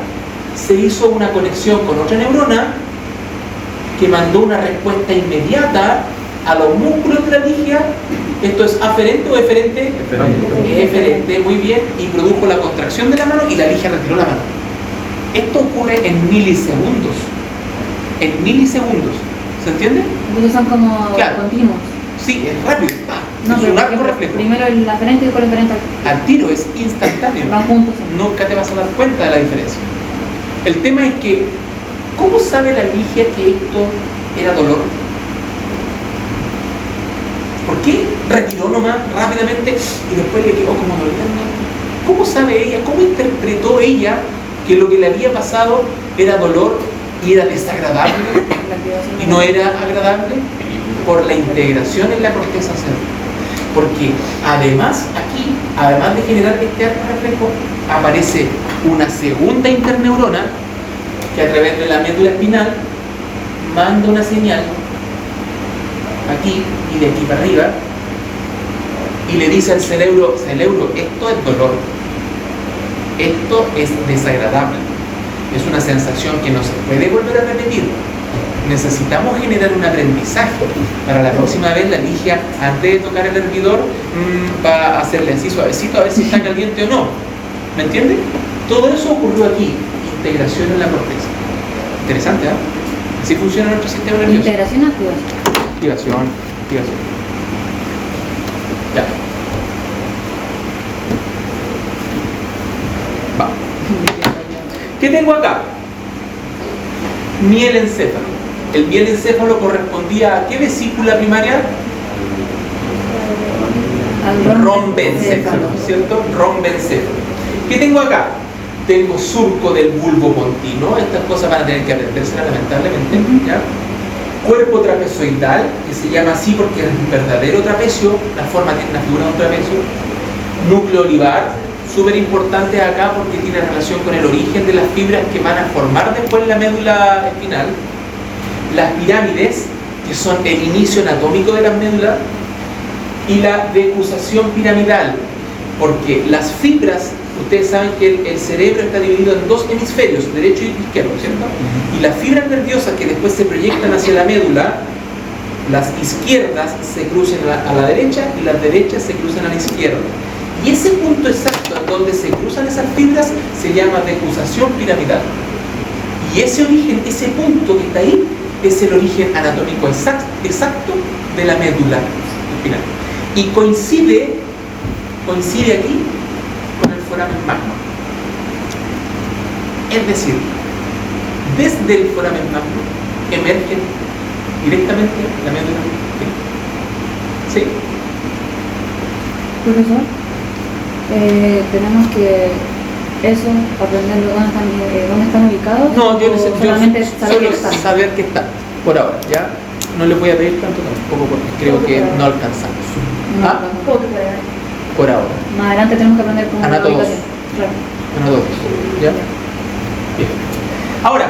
Speaker 1: se hizo una conexión con otra neurona que mandó una respuesta inmediata a los músculos de la ligia. Esto es aferente o eferente. Eferente, muy bien, y produjo la contracción de la mano y la ligia retiró la mano. Esto ocurre en milisegundos. En milisegundos. ¿Se entiende?
Speaker 2: Entonces son como
Speaker 1: Claro.
Speaker 2: continuos.
Speaker 1: Sí, es rápido.
Speaker 2: No,
Speaker 1: Es
Speaker 2: pero
Speaker 1: un
Speaker 2: por
Speaker 1: arco
Speaker 2: ejemplo,
Speaker 1: reflejo.
Speaker 2: primero el aferente y después el eferente.
Speaker 1: Al tiro, es instantáneo.
Speaker 2: Van juntos.
Speaker 1: Nunca te vas a dar cuenta de la diferencia. El tema es que, ¿cómo sabe la ligia que esto era dolor? ¿Por qué retiró nomás rápidamente y después le quedó como doliendo? ¿Cómo sabe ella, cómo interpretó ella que lo que le había pasado era dolor y era desagradable y no era agradable? Por la integración en la corteza cerebral. Porque además aquí, además de generar este arco reflejo, aparece una segunda interneurona que a través de la médula espinal manda una señal aquí y de aquí para arriba y le dice al cerebro, esto es dolor, esto es desagradable, es una sensación que no se puede volver a repetir. Necesitamos generar un aprendizaje para la próxima vez. La ligia, antes de tocar el hervidor, va a hacerle así suavecito a ver si está caliente o no. ¿Me entiende? Todo eso ocurrió aquí. Integración en la corteza. Interesante, ¿eh? Así funciona nuestro sistema nervioso.
Speaker 2: Integración o activación.
Speaker 1: Activación. Ya. Va. ¿Qué tengo acá? Mielencéfalo. El mielencéfalo correspondía a ¿qué vesícula primaria? Rombencéfalo, ¿cierto? Rombencéfalo. ¿Qué tengo acá? Tengo surco del bulbo pontino. Estas cosas van a tener que aprenderse lamentablemente, ¿ya? Cuerpo trapezoidal, que se llama así porque es un verdadero trapecio, la forma tiene una figura de un trapecio. Núcleo olivar, súper importante acá porque tiene relación con el origen de las fibras que van a formar después la médula espinal. Las pirámides, que son el inicio anatómico de las médulas, y la decusación piramidal, porque las fibras, ustedes saben que el cerebro está dividido en dos hemisferios, derecho y izquierdo, ¿cierto? Y las fibras nerviosas que después se proyectan hacia la médula las izquierdas se crucen a la derecha y las derechas se cruzan a la izquierda. Y ese punto exacto en donde se cruzan esas fibras se llama decusación piramidal. Y ese origen, ese punto que está ahí, es el origen anatómico exacto de la médula espinal. Y coincide aquí con el foramen magno. Es decir, desde el foramen magno emerge directamente la médula espinal. ¿Sí?
Speaker 2: Profesor, tenemos que eso, aprender dónde están ubicados.
Speaker 1: No, yo
Speaker 2: solamente saber
Speaker 1: solo
Speaker 2: que están.
Speaker 1: saber que están, por ahora, ¿ya? No les voy a pedir tanto tampoco porque creo que no alcanzamos.
Speaker 2: No,
Speaker 1: ¿Ah?
Speaker 4: ¿Cómo que puede haber?
Speaker 1: Por ahora.
Speaker 2: más adelante tenemos que aprender cómo
Speaker 1: Anato dos.
Speaker 2: ubicación. Claro.
Speaker 1: Bueno, dos. ¿Ya? Bien. Ahora,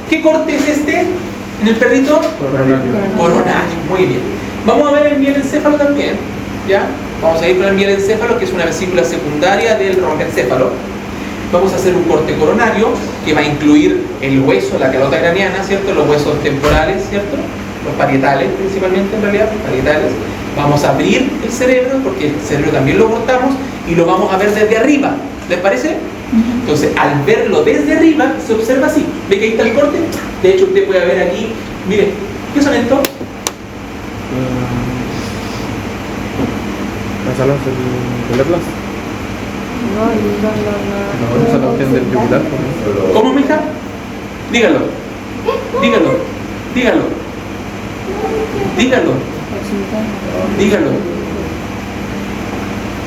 Speaker 1: ¿qué corte es este en el perrito? Coronario. Muy bien. Vamos a ver el mielencéfalo también. ¿Ya? Vamos a ir con el mielencéfalo, que es una vesícula secundaria del ronquencéfalo. Vamos a hacer un corte coronario que va a incluir el hueso, la calota craneana, ¿cierto? Los huesos temporales, ¿cierto? Los parietales principalmente, en realidad, parietales. Vamos a abrir el cerebro, porque el cerebro también lo cortamos, y lo vamos a ver desde arriba. ¿Les parece? Entonces, al verlo desde arriba, se observa así. ¿Ve que ahí está el corte? De hecho, usted puede ver aquí, mire, ¿qué son estos?
Speaker 3: Las alas del Atlas. No, esa la obtiene del yugular.
Speaker 1: ¿Cómo, mija? Dígalo. Dígalo. Dígalo. Dígalo. Dígalo.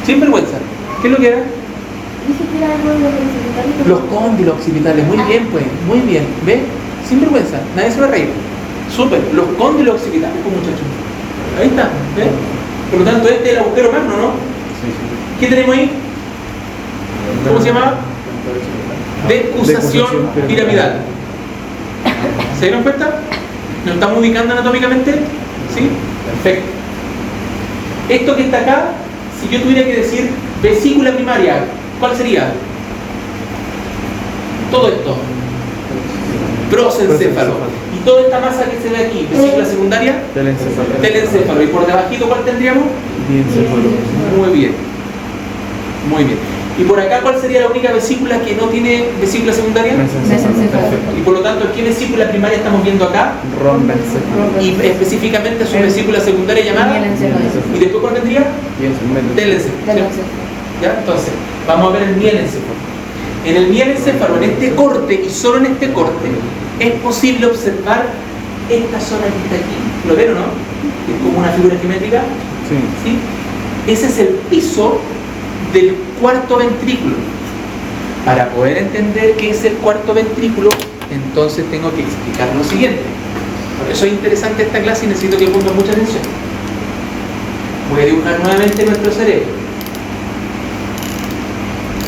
Speaker 1: Sin vergüenza. ¿Qué es lo que era?
Speaker 4: Dije que era algo de los occidentales.
Speaker 1: Los cóndilos occipitales. Muy bien, pues. Muy bien. ¿Ve? Sin vergüenza. Nadie se va a reír. Súper. Los cóndilos occipitales, pues, muchachos. Ahí está. ¿Ve? Por lo tanto, este es el agujero magno, ¿no? ¿Qué tenemos ahí? ¿Cómo se llama? Decusación piramidal. ¿Se dieron cuenta? ¿Nos estamos ubicando anatómicamente? ¿Sí? Perfecto. Esto que está acá, si yo tuviera que decir vesícula primaria, ¿cuál sería? Todo esto. Prosencéfalo. Y toda esta masa que se ve aquí, vesícula secundaria, telencéfalo. Y por debajito, ¿cuál tendríamos? Muy bien. Muy bien. Y por acá, ¿cuál sería la única vesícula que no tiene vesícula secundaria?
Speaker 2: Mesencéfalo.
Speaker 1: Y por lo tanto, ¿qué vesícula primaria estamos viendo acá? Y específicamente su vesícula secundaria llamada.
Speaker 2: Mielencéfalo.
Speaker 1: ¿Y después cuál vendría? Telencéfalo. ¿Ya? Entonces, vamos a ver el mielencéfalo. En el mielencéfalo, en este corte y solo en este corte, es posible observar esta zona que está aquí. ¿Lo ven o no? Es como una figura geométrica. ¿Sí? Ese es el piso del cuarto ventrículo. Para poder entender qué es el cuarto ventrículo, entonces tengo que explicar lo siguiente. Por eso es interesante esta clase y necesito que pongan mucha atención. Voy a dibujar nuevamente nuestro cerebro.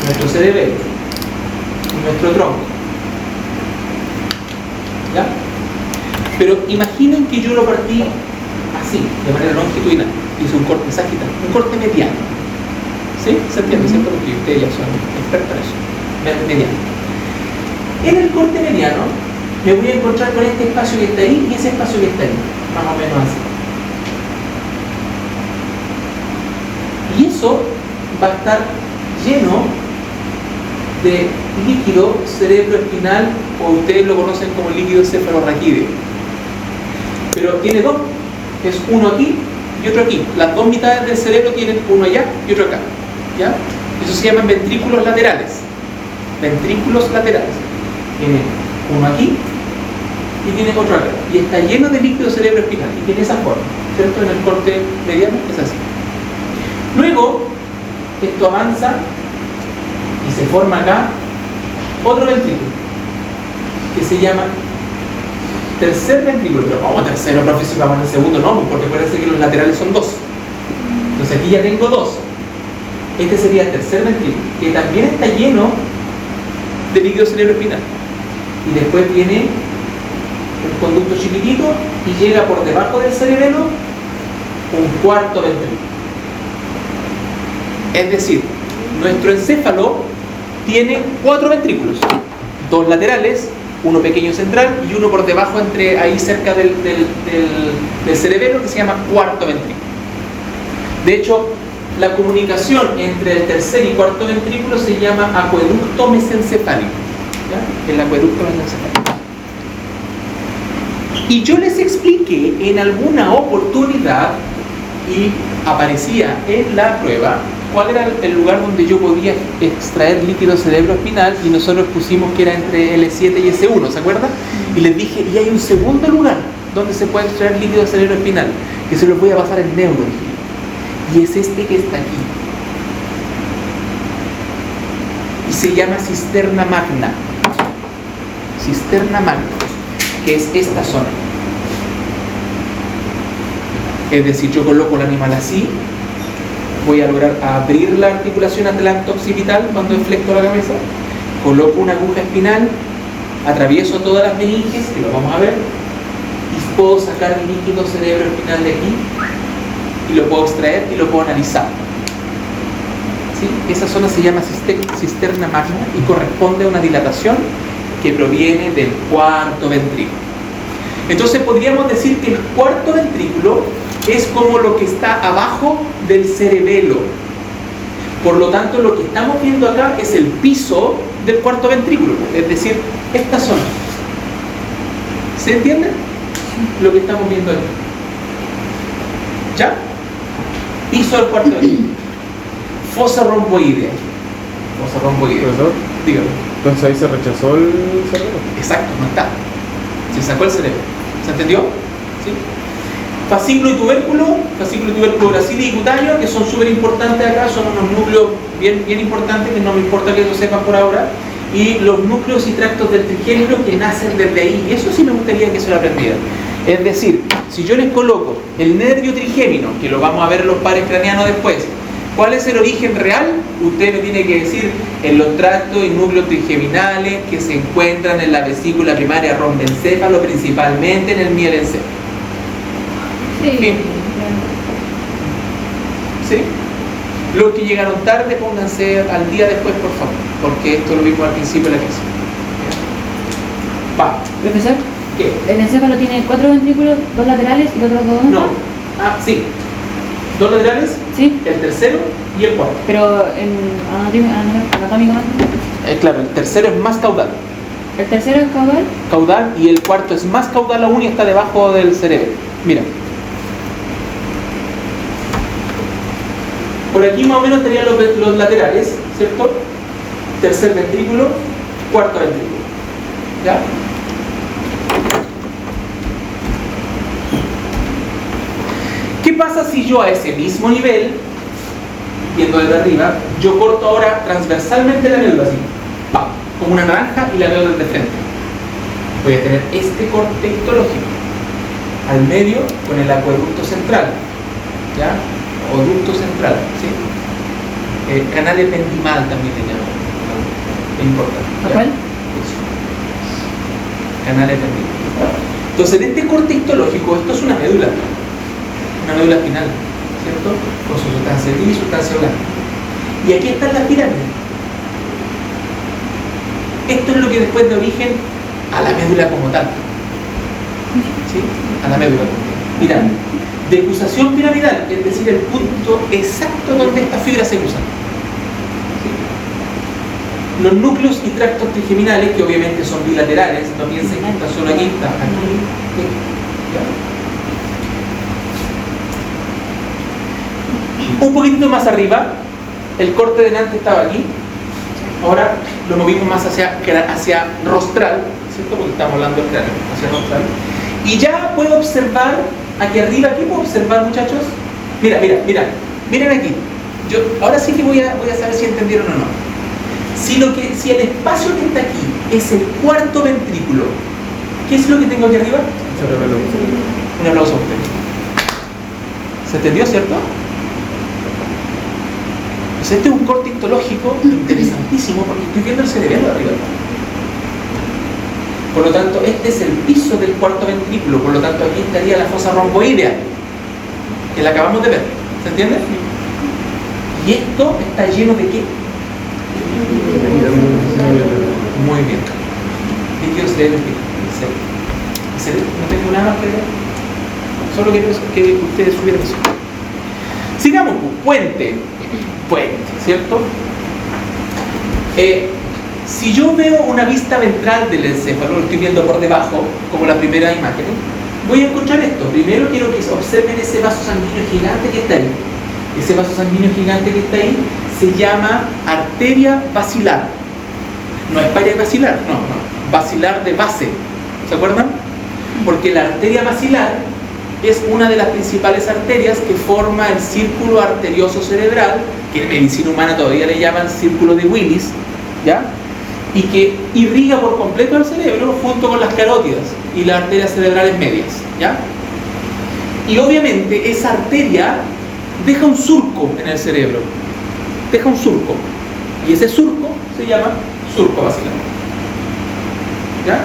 Speaker 1: Nuestro cerebelo. Y nuestro tronco. ¿Ya? Pero imaginen que yo lo partí así, de manera longitudinal. Hice un corte sagital, un corte mediano. ¿Sí? ¿Se entiende? ¿Cierto? Porque ustedes ya son expertos en eso. Mediano. En el corte mediano me voy a encontrar con este espacio que está ahí y ese espacio que está ahí. Más o menos así. Y eso va a estar lleno de líquido cerebroespinal, o ustedes lo conocen como líquido cefalorraquídeo. Pero tiene dos, es uno aquí y otro aquí. Las dos mitades del cerebro tienen uno allá y otro acá. ¿Ya? Eso se llaman ventrículos laterales. Ventrículos laterales. Tiene uno aquí y tiene otro acá. Y está lleno de líquido cerebroespinal y tiene esa forma, ¿cierto? En el corte mediano es así. Luego, esto avanza y se forma acá otro ventrículo que se llama tercer ventrículo. Pero ¿cómo tercero, profe? Si vamos en el segundo, no, porque parece que los laterales son dos. Entonces aquí ya tengo dos. Este sería el tercer ventrículo, que también está lleno de líquido cerebroespinal. Y después viene un conducto chiquitito y llega por debajo del cerebelo un cuarto ventrículo. Es decir, nuestro encéfalo tiene 4 ventrículos, 2 laterales uno pequeño central y uno por debajo, entre ahí cerca del cerebelo, que se llama cuarto ventrículo. De hecho, la comunicación entre el tercer y cuarto ventrículo se llama acueducto mesencefálico. ¿Ya? El acueducto mesencefálico. Y yo les expliqué en alguna oportunidad, y aparecía en la prueba, cuál era el lugar donde yo podía extraer líquido cerebroespinal, y nosotros pusimos que era entre L7 y S1, ¿se acuerdan? Y les dije, y hay un segundo lugar donde se puede extraer líquido cerebroespinal, que se los voy a pasar en neuro, y es este que está aquí. Y se llama cisterna magna. Cisterna magna, que es esta zona. Es decir, yo coloco el animal así, voy a lograr abrir la articulación atlante occipital cuando inflecto la cabeza, coloco una aguja espinal, atravieso todas las meninges, que lo vamos a ver, y puedo sacar el líquido cerebroespinal de aquí, y lo puedo extraer y lo puedo analizar. ¿Sí? Esa zona se llama cisterna magna y corresponde a una dilatación que proviene del cuarto ventrículo. Entonces podríamos decir que el cuarto ventrículo es como lo que está abajo del cerebelo. Por lo tanto, lo que estamos viendo acá es el piso del cuarto ventrículo, es decir, esta zona. ¿Se entiende? Lo que estamos viendo aquí. ¿Ya? Piso del cuarto ventrículo. Fosa romboidea. Fosa romboidea.
Speaker 3: ¿Profesor?
Speaker 1: Dígame.
Speaker 3: Entonces ahí se rechazó el cerebro.
Speaker 1: Exacto, no está. Se sacó el cerebro. ¿Se entendió? ¿Sí? Fascículo y tubérculo gracile y cutáneo, que son súper importantes acá, son unos núcleos bien importantes, que no me importa que lo sepan por ahora, y los núcleos y tractos del trigémino que nacen desde ahí. Eso sí me gustaría que se lo aprendieran. Es decir, si yo les coloco el nervio trigémino, que lo vamos a ver en los pares craneanos después, ¿cuál es el origen real? Usted me tiene que decir en los tractos y núcleos trigeminales que se encuentran en la vesícula primaria rombencéfalo, principalmente en el mielencéfalo.
Speaker 2: Sí.
Speaker 1: ¿Sí? Los que llegaron tarde, pónganse al día después, por favor, porque esto lo vimos al principio de la clase. Va.
Speaker 2: Profesor,
Speaker 1: ¿Qué?
Speaker 2: el encéfalo tiene 4 ventrículos, 2 laterales y los otros 2
Speaker 1: No. Ah, sí. 2 laterales,
Speaker 2: Sí,
Speaker 1: el tercero y el cuarto.
Speaker 2: pero anatómicamente.
Speaker 1: Claro, el tercero es más caudal.
Speaker 2: El tercero es caudal.
Speaker 1: Caudal, y el cuarto es más caudal aún y está debajo del cerebro. Mira. Por aquí más o menos tenían los laterales, ¿cierto? Tercer ventrículo, cuarto ventrículo. ¿Ya? ¿Qué pasa si yo a ese mismo nivel, viendo desde arriba, yo corto ahora transversalmente la médula así, ¡pam!, como una naranja, y la veo desde frente? Voy a tener este corte histológico al medio con el acueducto central, ¿ya? O ducto central, ¿sí? Canal ependimal también le llaman. Es importante.
Speaker 2: ¿A cuál?
Speaker 1: Eso. Canal ependimal. Entonces, en este corte histológico, esto es una médula espinal, ¿cierto? Con su sustancia gris y sustancia blanca. Y aquí están las pirámides. Esto es lo que después da origen a la médula como tal. ¿Sí? A la médula como tal. Pirámide. Decusación piramidal, es decir, el punto exacto donde estas fibras se cruzan. ¿Sí? Los núcleos y tractos trigeminales, que obviamente son bilaterales, no piensen que está solo aquí, está aquí. ¿Ya? Un poquitito más arriba, el corte delante estaba aquí, ahora lo movimos más hacia rostral, ¿cierto? Porque estamos hablando del cráneo, hacia rostral. Y ya puedo observar aquí arriba. ¿Qué puedo observar, muchachos? Miren aquí. Yo ahora sí que voy a saber si entendieron o no. Si el espacio que está aquí es el cuarto ventrículo, ¿qué es lo que tengo aquí arriba?
Speaker 3: Cerebelo.
Speaker 1: Un aplauso a usted. ¿Se entendió, cierto? Pues este es un corte histológico interesantísimo, porque estoy viendo el cerebelo arriba. Por lo tanto, este es el piso del cuarto ventrículo, por lo tanto aquí estaría la fosa romboidea, que la acabamos de ver. ¿Se entiende? Y esto está lleno de ¿qué? Muy bien. líquido cerebro espinal. No tengo nada más que ver. Solo quiero que ustedes supieran eso. Sigamos, puente, ¿cierto? Si yo veo una vista ventral del encéfalo, lo estoy viendo por debajo, como la primera imagen, voy a encontrar esto. Primero quiero que observen ese vaso sanguíneo gigante que está ahí. Ese vaso sanguíneo gigante que está ahí se llama arteria basilar. No es paria basilar, no. Basilar de base. ¿Se acuerdan? Porque la arteria basilar es una de las principales arterias que forma el círculo arterioso cerebral, que en medicina humana todavía le llaman círculo de Willis, ¿ya? Y que irriga por completo el cerebro junto con las carótidas y las arterias cerebrales medias, ¿ya? Y obviamente esa arteria deja un surco en el cerebro, deja un surco, y ese surco se llama surco basilar, ¿ya?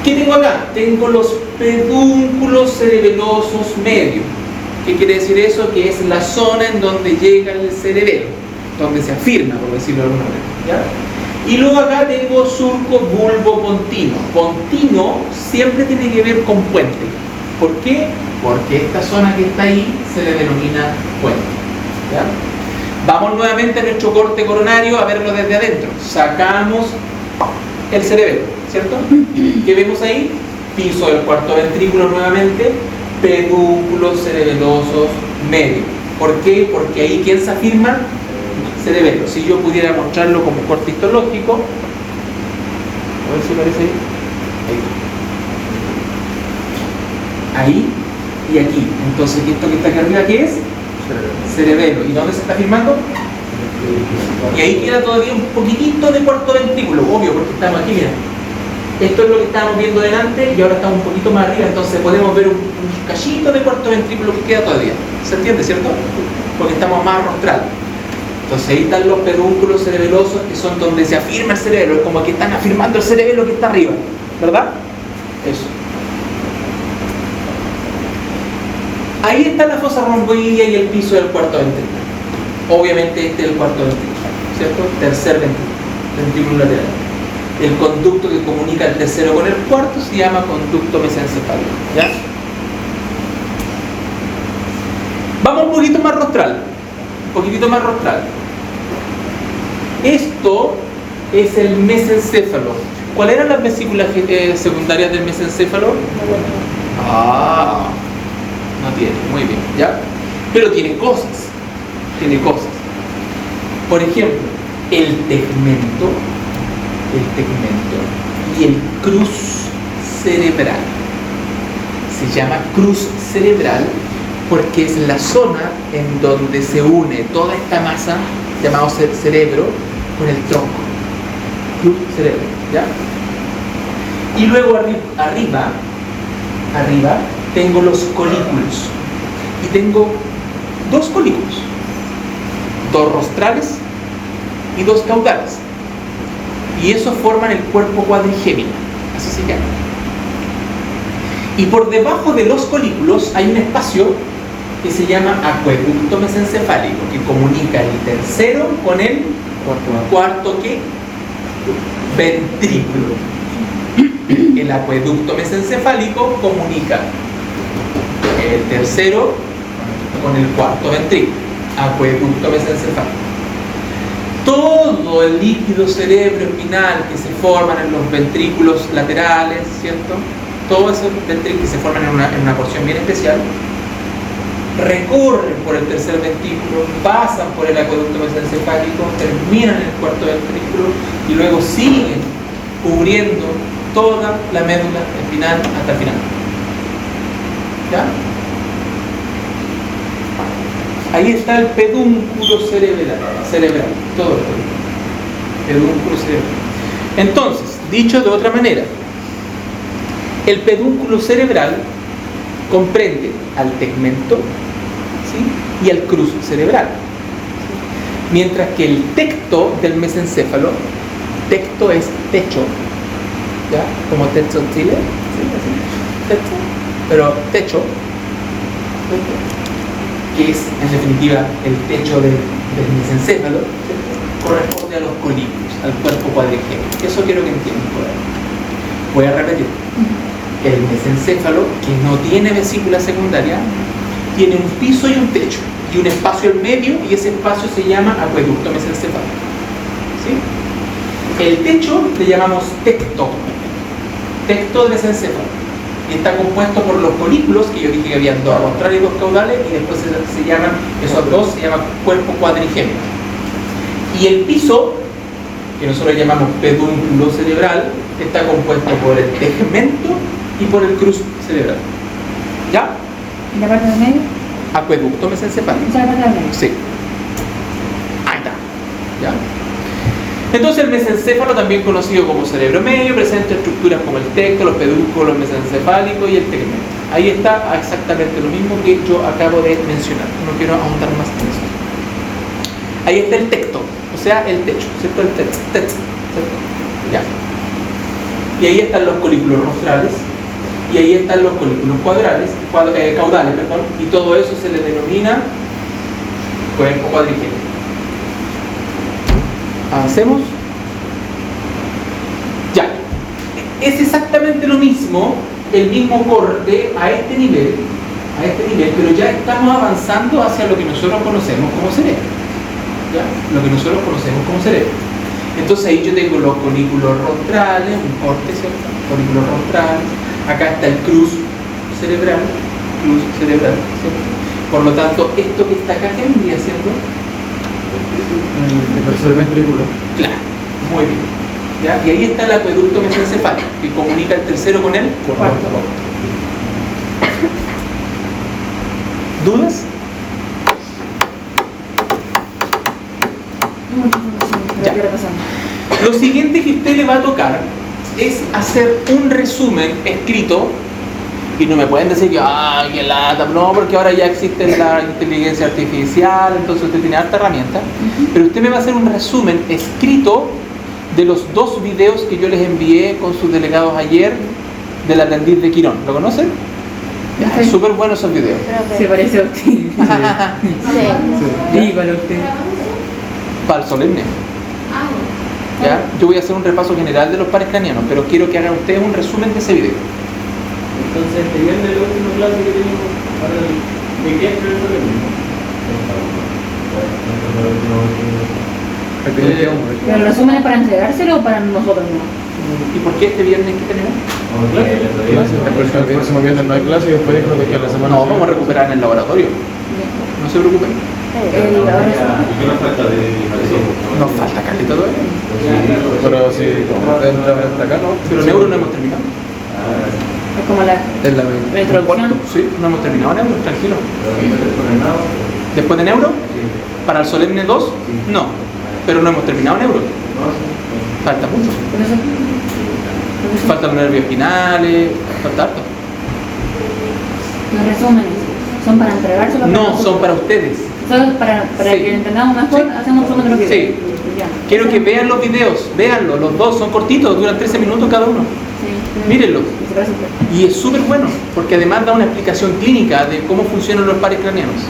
Speaker 1: ¿Qué tengo acá? Tengo los pedúnculos cerebelosos medios. ¿Qué quiere decir eso? Que es la zona en donde llega el cerebelo, donde se afirma, por decirlo de alguna manera, ¿ya? Y luego acá tengo surco bulbopontino. Pontino siempre tiene que ver con puente. ¿Por qué? Porque esta zona que está ahí se le denomina puente, ¿ya? Vamos nuevamente a nuestro corte coronario a verlo desde adentro. Sacamos el cerebelo, ¿cierto? ¿Qué vemos ahí? Piso del cuarto ventrículo nuevamente, pedúnculos cerebelosos medios. ¿Por qué? Porque ahí ¿quién se afirma? Cerebelo. Si yo pudiera mostrarlo como corte histológico, a ver si aparece ahí. Ahí y aquí. Entonces, ¿esto que está aquí arriba qué es? Cerebelo. ¿Y dónde se está firmando? Y ahí queda todavía un poquitito de cuarto ventrículo, obvio, porque estamos aquí, mira. Esto es lo que estábamos viendo delante y ahora estamos un poquito más arriba, entonces podemos ver un cachito de cuarto ventrículo que queda todavía. ¿Se entiende, cierto? Porque estamos más rostral. Entonces ahí están los pedúnculos cerebelosos, que son donde se afirma el cerebelo, es como que están afirmando el cerebelo que está arriba, ¿verdad? Eso. Ahí está la fosa romboidea y el piso del cuarto ventrículo. Obviamente este es el cuarto ventrículo, ¿cierto? Tercer ventrículo lateral. El conducto que comunica el tercero con el cuarto se llama conducto mesencefálico, ¿ya? Vamos un poquito más rostral. Esto es el mesencéfalo. ¿Cuáles eran las vesículas secundarias del mesencéfalo? No tiene, muy bien, ¿ya? Pero tiene cosas. Por ejemplo, el tegmento y el cruz cerebral. Se llama cruz cerebral porque es la zona en donde se une toda esta masa llamado cerebro con el tronco. Cruz cerebral, ¿ya? Y luego arriba tengo los colículos. Y tengo dos colículos. Dos rostrales y dos caudales. Y esos forman el cuerpo cuadrigémino, así se llama. Y por debajo de los colículos hay un espacio que se llama acueducto mesencefálico, que comunica el tercero con el cuarto ¿qué? Ventrículo. El acueducto mesencefálico comunica el tercero con el cuarto ventrículo. Acueducto mesencefálico. Todo el líquido cerebroespinal que se forman en los ventrículos laterales, ¿cierto? Todos esos ventrículos que se forman en una porción bien especial, recorren por el tercer ventrículo, pasan por el acueducto mesencefálico, terminan en el cuarto ventrículo y luego siguen cubriendo toda la médula espinal hasta el final. ¿Ya? Ahí está el pedúnculo cerebral, todo el pedúnculo cerebral. Entonces, dicho de otra manera, el pedúnculo cerebral comprende al tegmento, ¿sí? Y al cruz cerebral, ¿sí? Mientras que el tecto del mesencéfalo, tecto es techo, ¿ya? Como techo en Chile, ¿sí? Techo, pero techo, que es en definitiva el techo del mesencéfalo, ¿sí? Corresponde a los colículos. al cuerpo cuadrigémino. Eso quiero que entiendan por ahí. Voy a repetir. El mesencéfalo, que no tiene vesícula secundaria, tiene un piso y un techo, y un espacio en medio, y ese espacio se llama acueducto mesencéfalo. ¿Sí? El techo le llamamos tecto del mesencéfalo, y está compuesto por los colículos, que yo dije que habían dos rostrales y dos caudales, y después se llaman, esos dos se llaman cuerpo cuadrigémino. Y el piso, que nosotros llamamos pedúnculo cerebral, está compuesto por el tegmento y por el crus cerebral. ¿Ya?
Speaker 2: ¿Y la parte del medio?
Speaker 1: Acueducto mesencefálico.
Speaker 2: ¿Esa es la parte del medio?
Speaker 1: Sí. Ahí está. ¿Ya? Entonces el mesencéfalo, también conocido como cerebro medio, presenta estructuras como el tecto, los pedúnculos mesencefálicos y el tegmento. Ahí está exactamente lo mismo que yo acabo de mencionar. No quiero ahondar más en eso. Ahí está el tecto, o sea, el techo, ¿cierto? El techo, ¿cierto? Ya. Y ahí están los colículos rostrales, y ahí están los colículos caudales, perdón, y todo eso se le denomina cuerpo cuadrigémino. Avancemos. Ya. Es exactamente lo mismo, el mismo corte a este nivel, pero ya estamos avanzando hacia lo que nosotros conocemos como cerebro. ¿Ya? Lo que nosotros conocemos como cerebro. Entonces ahí yo tengo los colículos rostrales, un corte, ¿cierto? Colículos rostrales. Acá está el crus cerebral, ¿cierto? Por lo tanto, esto que está acá, ¿qué vendría siendo?
Speaker 3: El tercer ventrículo.
Speaker 1: Claro, muy bien. ¿Ya? Y ahí está el acueducto mesencefálico, que comunica el tercero con el cuarto. ¿Dudas? Ya. Lo siguiente que usted le va a tocar es hacer un resumen escrito, y no me pueden decir que ¡ay, qué lata! No, porque ahora ya existe la inteligencia artificial, entonces usted tiene harta herramienta, pero usted me va a hacer un resumen escrito de los 2 videos que yo les envié con sus delegados ayer del aprendiz de Quirón. ¿Lo conocen? Ya, es súper bueno esos videos.
Speaker 2: Se parece a usted.
Speaker 4: Sí.
Speaker 2: Dígalo usted.
Speaker 1: Para el solemne. ¿Ya? Yo voy a hacer un repaso general de los pares cranianos, pero quiero que hagan ustedes un resumen de ese video.
Speaker 3: Entonces, te viene la última clase que tenemos para el de qué es el
Speaker 2: ¿Pero el resumen es para entregárselo o para nosotros mismos?
Speaker 1: ¿Y por qué este viernes que tenemos?
Speaker 3: El próximo viernes no hay clase y después creo que la semana.
Speaker 1: No, vamos a recuperar en el laboratorio. No se preocupen. Nos falta caleta todavía.
Speaker 3: Pero si entra hasta acá, ¿no?
Speaker 1: Pero neuro no hemos terminado.
Speaker 2: Es como la
Speaker 3: Es la
Speaker 2: introducción.
Speaker 1: Sí, no hemos terminado neuro, tranquilo. ¿Después de neuro? ¿Para el solemne 2? No, pero no hemos terminado neuro. Falta mucho.
Speaker 2: Por eso,
Speaker 1: Faltan los nervios espinales, falta harto.
Speaker 2: los resúmenes son para entregárselo a
Speaker 1: No,
Speaker 2: nosotros.
Speaker 1: son para ustedes.
Speaker 2: Solo para
Speaker 1: Sí.
Speaker 2: que lo entendamos mejor,
Speaker 1: Sí.
Speaker 2: hacemos un resumen de los videos.
Speaker 1: Sí.
Speaker 2: Ya.
Speaker 1: Quiero que vean los videos, véanlos, los 2 son cortitos, duran 13 minutos cada uno.
Speaker 2: Sí.
Speaker 1: Mírenlos.
Speaker 2: Y se parece a usted.
Speaker 1: Y es súper bueno, porque además da una explicación clínica de cómo funcionan los pares craneanos.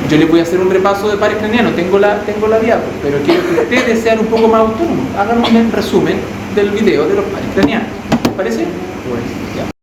Speaker 1: Yo les voy a hacer un repaso de pares craneanos, tengo la diapo, pero quiero que ustedes sean un poco más autónomos. Hagan un resumen del video de los pares craneanos. ¿Les parece? Pues ya.